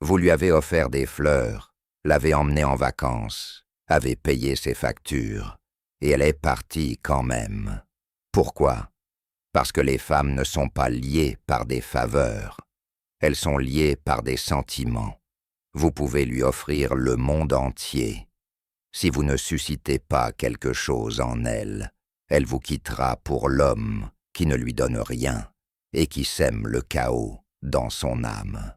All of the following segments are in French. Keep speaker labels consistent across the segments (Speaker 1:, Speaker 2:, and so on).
Speaker 1: Vous lui avez offert des fleurs, l'avez emmenée en vacances, avez payé ses factures, et elle est partie quand même. Pourquoi? Parce que les femmes ne sont pas liées par des faveurs. Elles sont liées par des sentiments. Vous pouvez lui offrir le monde entier. Si vous ne suscitez pas quelque chose en elle, elle vous quittera pour l'homme qui ne lui donne rien et qui sème le chaos dans son âme.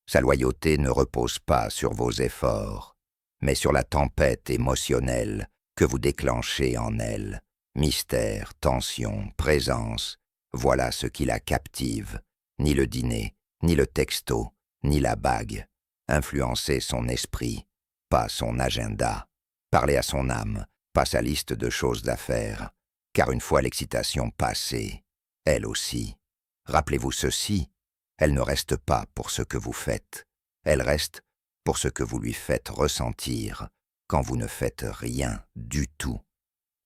Speaker 1: Sa loyauté ne repose pas sur vos efforts, mais sur la tempête émotionnelle que vous déclenchez en elle. Mystère, tension, présence, voilà ce qui la captive. Ni le dîner, ni le texto, ni la bague. Influencer son esprit, pas son agenda. Parler à son âme, pas sa liste de choses à faire. Car une fois l'excitation passée, elle aussi. Rappelez-vous ceci, elle ne reste pas pour ce que vous faites. Elle reste pour ce que vous lui faites ressentir quand vous ne faites rien du tout.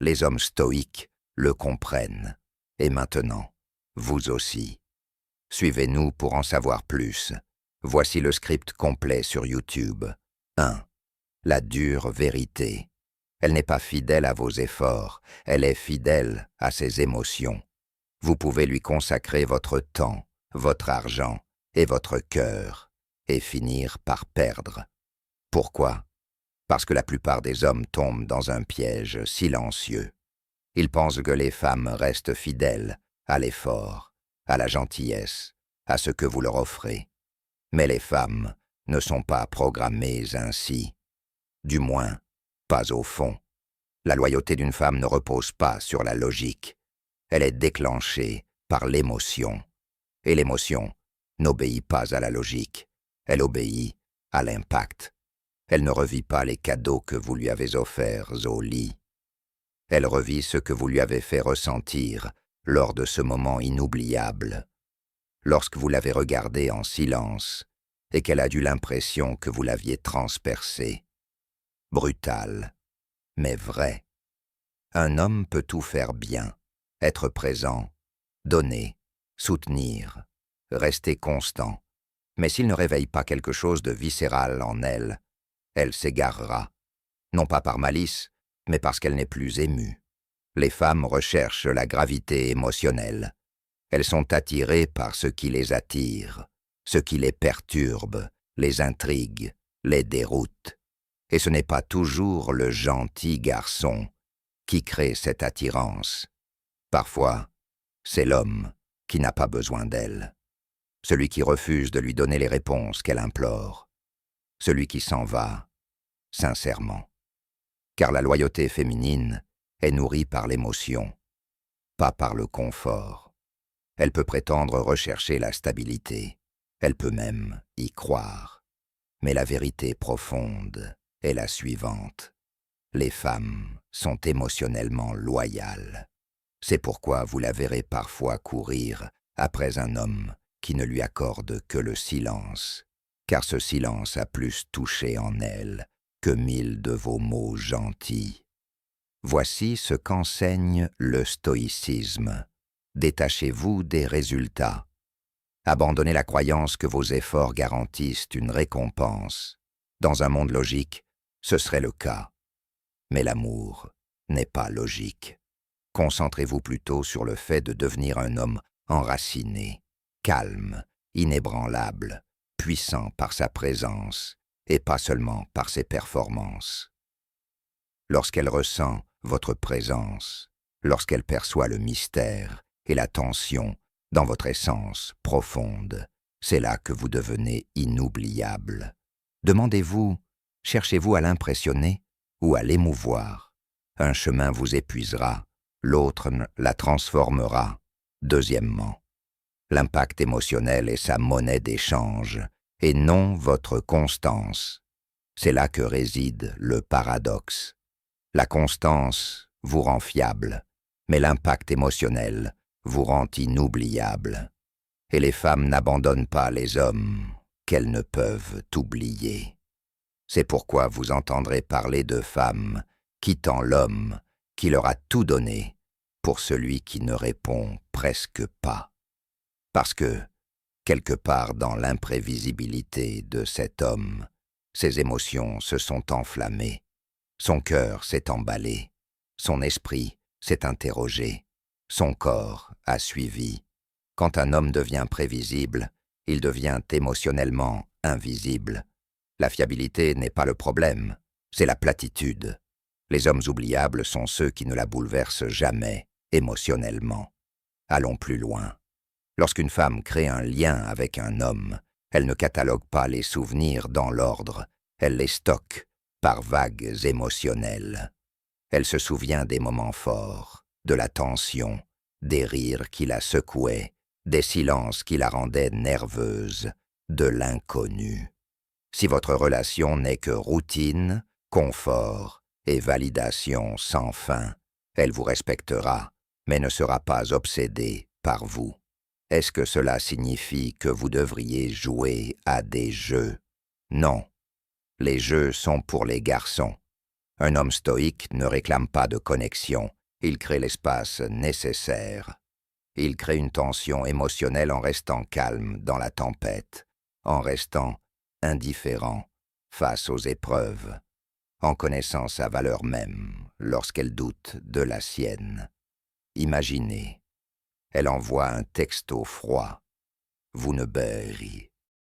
Speaker 1: Les hommes stoïques le comprennent. Et maintenant, vous aussi. Suivez-nous pour en savoir plus. Voici le script complet sur YouTube. 1. La dure vérité. Elle n'est pas fidèle à vos efforts, elle est fidèle à ses émotions. Vous pouvez lui consacrer votre temps, votre argent et votre cœur, et finir par perdre. Pourquoi? Parce que la plupart des hommes tombent dans un piège silencieux. Ils pensent que les femmes restent fidèles à l'effort, à la gentillesse, à ce que vous leur offrez. Mais les femmes ne sont pas programmées ainsi. Du moins, pas au fond. La loyauté d'une femme ne repose pas sur la logique. Elle est déclenchée par l'émotion. Et l'émotion n'obéit pas à la logique. Elle obéit à l'impact. Elle ne revit pas les cadeaux que vous lui avez offerts au lit. Elle revit ce que vous lui avez fait ressentir lors de ce moment inoubliable. Lorsque vous l'avez regardée en silence et qu'elle a eu l'impression que vous l'aviez transpercée. Brutal, mais vrai. Un homme peut tout faire bien, être présent, donner, soutenir, rester constant. Mais s'il ne réveille pas quelque chose de viscéral en elle, elle s'égarera, non pas par malice, mais parce qu'elle n'est plus émue. Les femmes recherchent la gravité émotionnelle. Elles sont attirées par ce qui les attire, ce qui les perturbe, les intrigue, les déroute. Et ce n'est pas toujours le gentil garçon qui crée cette attirance. Parfois, c'est l'homme qui n'a pas besoin d'elle. Celui qui refuse de lui donner les réponses qu'elle implore. Celui qui s'en va, sincèrement. Car la loyauté féminine est nourrie par l'émotion, pas par le confort. Elle peut prétendre rechercher la stabilité. Elle peut même y croire. Mais la vérité profonde est la suivante. Les femmes sont émotionnellement loyales. C'est pourquoi vous la verrez parfois courir après un homme qui ne lui accorde que le silence, car ce silence a plus touché en elle que 1000 de vos mots gentils. Voici ce qu'enseigne le stoïcisme. Détachez-vous des résultats. Abandonnez la croyance que vos efforts garantissent une récompense. Dans un monde logique, ce serait le cas. Mais l'amour n'est pas logique. Concentrez-vous plutôt sur le fait de devenir un homme enraciné, calme, inébranlable, puissant par sa présence et pas seulement par ses performances. Lorsqu'elle ressent votre présence, lorsqu'elle perçoit le mystère et la tension dans votre essence profonde, c'est là que vous devenez inoubliable. Demandez-vous, cherchez-vous à l'impressionner ou à l'émouvoir? Un chemin vous épuisera, l'autre la transformera. Deuxièmement, l'impact émotionnel est sa monnaie d'échange, et non votre constance. C'est là que réside le paradoxe. La constance vous rend fiable, mais l'impact émotionnel vous rend inoubliable. Et les femmes n'abandonnent pas les hommes qu'elles ne peuvent oublier. C'est pourquoi vous entendrez parler de femmes quittant l'homme qui leur a tout donné pour celui qui ne répond presque pas. Parce que Quelque part dans l'imprévisibilité de cet homme, ses émotions se sont enflammées, son cœur s'est emballé, son esprit s'est interrogé, son corps a suivi. Quand un homme devient prévisible, il devient émotionnellement invisible. La fiabilité n'est pas le problème, c'est la platitude. Les hommes oubliables sont ceux qui ne la bouleversent jamais émotionnellement. Allons plus loin. Lorsqu'une femme crée un lien avec un homme, elle ne catalogue pas les souvenirs dans l'ordre, elle les stocke par vagues émotionnelles. Elle se souvient des moments forts, de la tension, des rires qui la secouaient, des silences qui la rendaient nerveuse, de l'inconnu. Si votre relation n'est que routine, confort et validation sans fin, elle vous respectera, mais ne sera pas obsédée par vous. Est-ce que cela signifie que vous devriez jouer à des jeux? Non. Les jeux sont pour les garçons. Un homme stoïque ne réclame pas de connexion, il crée l'espace nécessaire. Il crée une tension émotionnelle en restant calme dans la tempête, en restant indifférent face aux épreuves, en connaissant sa valeur même lorsqu'elle doute de la sienne. Imaginez, elle envoie un texto froid. Vous ne beurriez